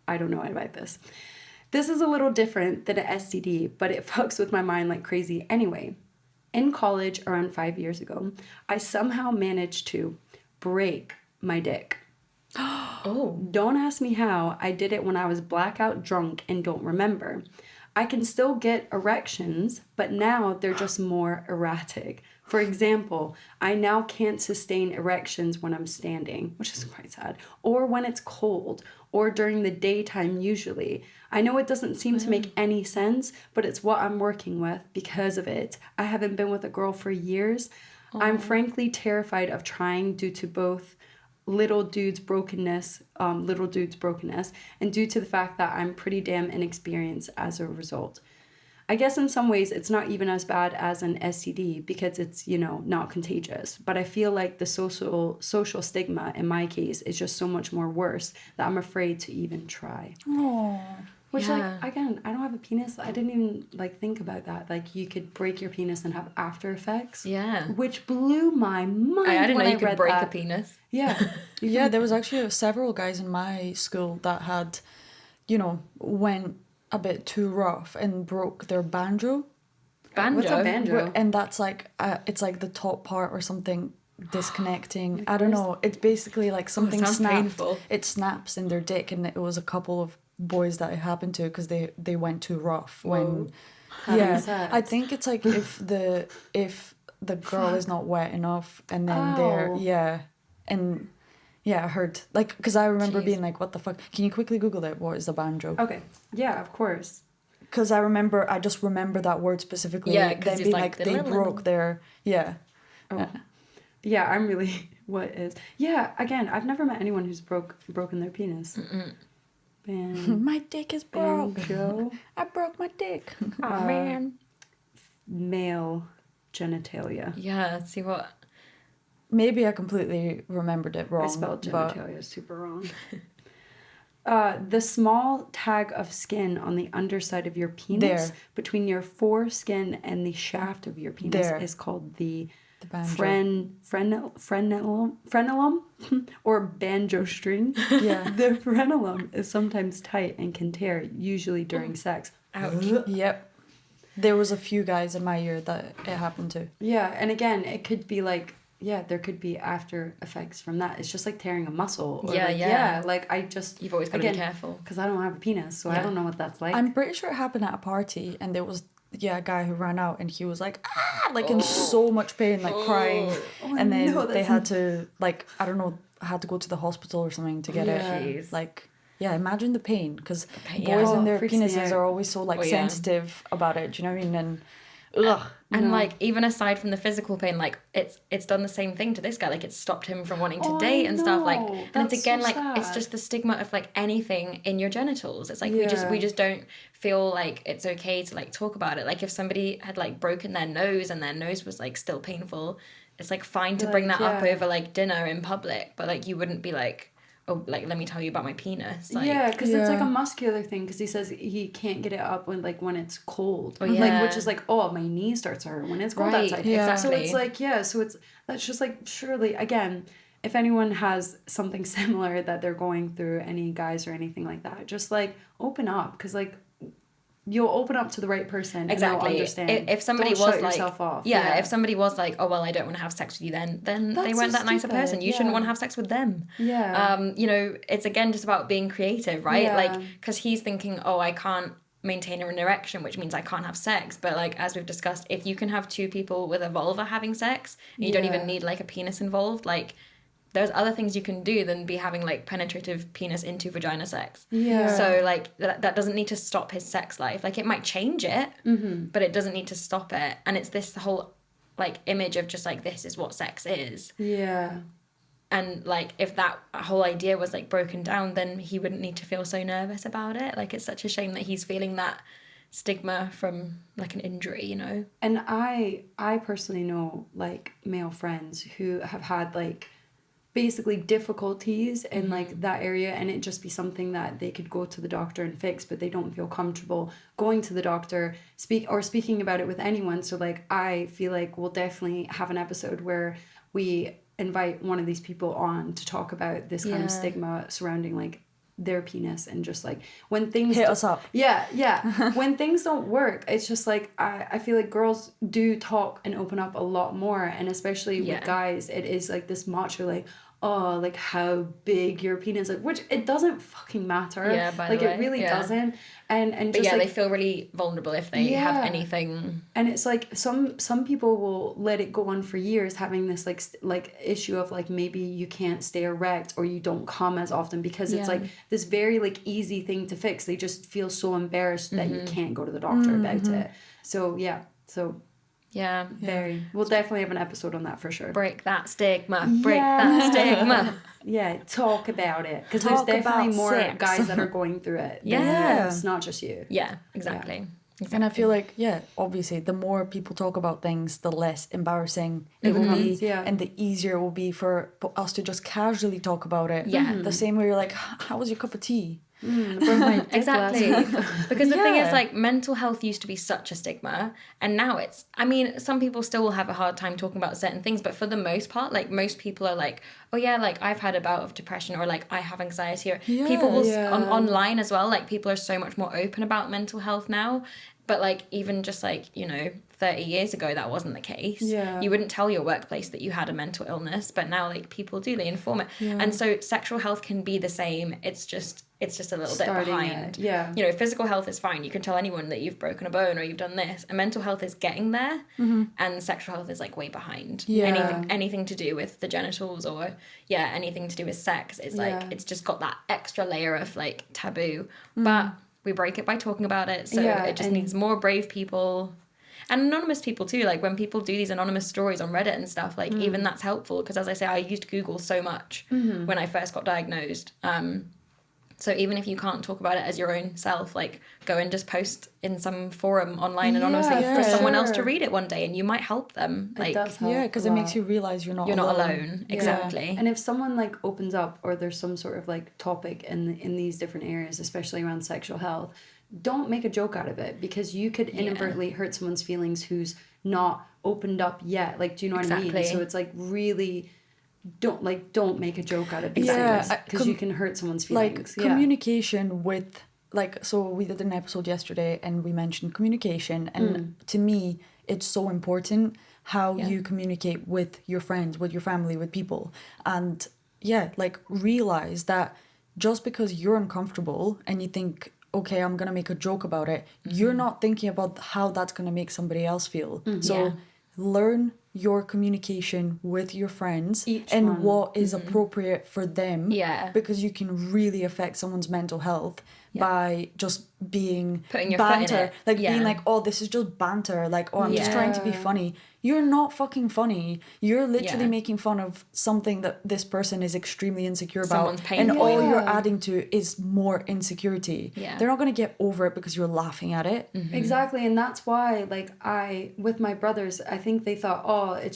I don't know about this. This is a little different than an STD, but it fucks with my mind like crazy anyway. In college, around 5 years ago, I somehow managed to break my dick. Oh. Don't ask me how. I did it when I was blackout drunk and don't remember. I can still get erections, but now they're just more erratic. For example, I now can't sustain erections when I'm standing, which is quite sad, or when it's cold, or during the daytime usually. I know it doesn't seem to make any sense, but it's what I'm working with because of it. I haven't been with a girl for years. I'm frankly terrified of trying due to both little dude's brokenness, and due to the fact that I'm pretty damn inexperienced as a result. I guess in some ways it's not even as bad as an STD because it's, not contagious. But I feel like the social stigma in my case is just so much more worse that I'm afraid to even try. Oh. Which, again, I don't have a penis. I didn't even, think, about that. Like, you could break your penis and have after effects. Yeah. Which blew my mind. I didn't know you could break a penis. Yeah. Yeah, there was actually several guys in my school that had, went a bit too rough and broke their banjo. Banjo? What's a banjo? And that's it's like the top part or something disconnecting. I don't know. It's basically like something sounds snapped. painful. It snaps in their dick, and it was a couple of boys that it happened to because they went too rough when Having sex. I think it's like if the girl is not wet enough and then I heard because I remember being like, what the fuck, can you quickly Google it, what is a banjo? Okay, yeah, of course. Because I just remember that word specifically. Yeah, because then it's being like the they little- broke their Yeah, I'm really what is again, I've never met anyone who's broken their penis. my dick is broke. Banjo. I broke my dick. Oh, man. Male genitalia. Yeah, see what... Maybe I completely remembered it wrong. I spelled but genitalia super wrong. The small tag of skin on the underside of your penis between your foreskin and the shaft of your penis is called the banjo. frenulum or banjo string. Yeah. The frenulum is sometimes tight and can tear, usually during sex. Ouch. Yep. There was a few guys in my year that it happened to. Yeah, and again, it could be there could be after effects from that. It's just like tearing a muscle. Or You've always got to be careful. Because I don't have a penis, so I don't know what that's like. I'm pretty sure it happened at a party, and there was a guy who ran out, and he was like, in so much pain, crying. And then they had to, I don't know, had to go to the hospital or something to get it. Jeez. Imagine the pain, because boys and their penises are always so, sensitive about it. Do you know what I mean? And even aside from the physical pain, it's done the same thing to this guy. It's stopped him from wanting to date and stuff. And it's again so it's just the stigma of anything in your genitals. It's we just don't feel like it's okay to talk about it. If somebody had broken their nose and their nose was still painful, it's fine to bring that up over dinner in public, but you wouldn't be let me tell you about my penis. Because it's a muscular thing, because he says he can't get it up when it's cold. Which is my knee starts to hurt when it's cold outside. Yeah. Exactly. So that's just surely, again, if anyone has something similar that they're going through, any guys or anything like that, just open up, because you'll open up to the right person. Exactly. And they'll understand. If somebody don't was shut yourself off. if somebody was oh well, I don't want to have sex with you, then they weren't that nice a person. You shouldn't want to have sex with them. Yeah. It's again just about being creative, right? Yeah. Because he's thinking, I can't maintain an erection, which means I can't have sex. But as we've discussed, if you can have two people with a vulva having sex, and you don't even need a penis involved, there's other things you can do than be having penetrative penis into vagina sex. Yeah. So that doesn't need to stop his sex life. It might change it, but it doesn't need to stop it. And it's this whole image of just this is what sex is. Yeah. And if that whole idea was broken down, then he wouldn't need to feel so nervous about it. It's such a shame that he's feeling that stigma from an injury, And I personally know male friends who have had basically difficulties in that area, and it just be something that they could go to the doctor and fix, but they don't feel comfortable going to the doctor speaking about it with anyone. So I feel we'll definitely have an episode where we invite one of these people on to talk about this kind of stigma surrounding their penis and just like when things hit us up. Yeah. When things don't work, it's just like I feel like girls do talk and open up a lot more, and especially with guys, it is like this macho like, oh, like how big your penis is, like, which it doesn't fucking matter. Yeah, by like the way. It really doesn't. And but just they like, feel really vulnerable if they have anything. And it's like some people will let it go on for years, having this like issue of like maybe you can't stay erect or you don't come as often because it's like this very like easy thing to fix. They just feel so embarrassed that you can't go to the doctor about it. So Yeah. Very. We'll definitely have an episode on that for sure. Break that stigma. Break that stigma. Yeah, talk about it. Because there's definitely more guys that are going through it. Yeah. It's not just you. Yeah, exactly. Yeah. And I feel like, obviously, the more people talk about things, the less embarrassing it will be. And the easier it will be for us to just casually talk about it. Yeah. The same way you're like, how was your cup of tea? Exactly. Because the thing is, like, mental health used to be such a stigma, and now it's, I mean, some people still will have a hard time talking about certain things, but for the most part, like, most people are like, oh yeah, like, I've had a bout of depression, or like, I have anxiety, or people will online as well, like, people are so much more open about mental health now. But like, even just like, 30 years ago, that wasn't the case. Yeah. You wouldn't tell your workplace that you had a mental illness, but now like people do, they inform it. And so sexual health can be the same. It's just a little bit behind. Physical health is fine. You can tell anyone that you've broken a bone or you've done this. And mental health is getting there, and sexual health is like way behind. Anything to do with the genitals or anything to do with sex, it's like it's just got that extra layer of like taboo. But we break it by talking about it. So it just needs more brave people. And anonymous people too, like when people do these anonymous stories on Reddit and stuff, like even that's helpful, because as I say, I used Google so much when I first got diagnosed. So even if you can't talk about it as your own self, like go and just post in some forum online anonymously for someone else to read it one day, and you might help them. Like, it does help because it makes you realize you're not alone. Exactly. And if someone like opens up, or there's some sort of like topic in these different areas, especially around sexual health, don't make a joke out of it, because you could inadvertently hurt someone's feelings who's not opened up yet. Like, do you know what I mean? So it's like really don't make a joke out of it, because you can hurt someone's feelings. Like communication with, like, so we did an episode yesterday and we mentioned communication, and to me it's so important how you communicate with your friends, with your family, with people. And like realize that just because you're uncomfortable and you think, okay, I'm gonna make a joke about it, you're not thinking about how that's gonna make somebody else feel. So learn your communication with your friends what is appropriate for them, because you can really affect someone's mental health by just being putting your banter, foot in it. like being like, oh, this is just banter, like, oh, I'm just trying to be funny. You're not fucking funny. You're literally making fun of something that this person is extremely insecure about, and all you're adding to is more insecurity. They're not going to get over it because you're laughing at it. Exactly. And that's why, like, with my brothers, I think they thought, oh, it's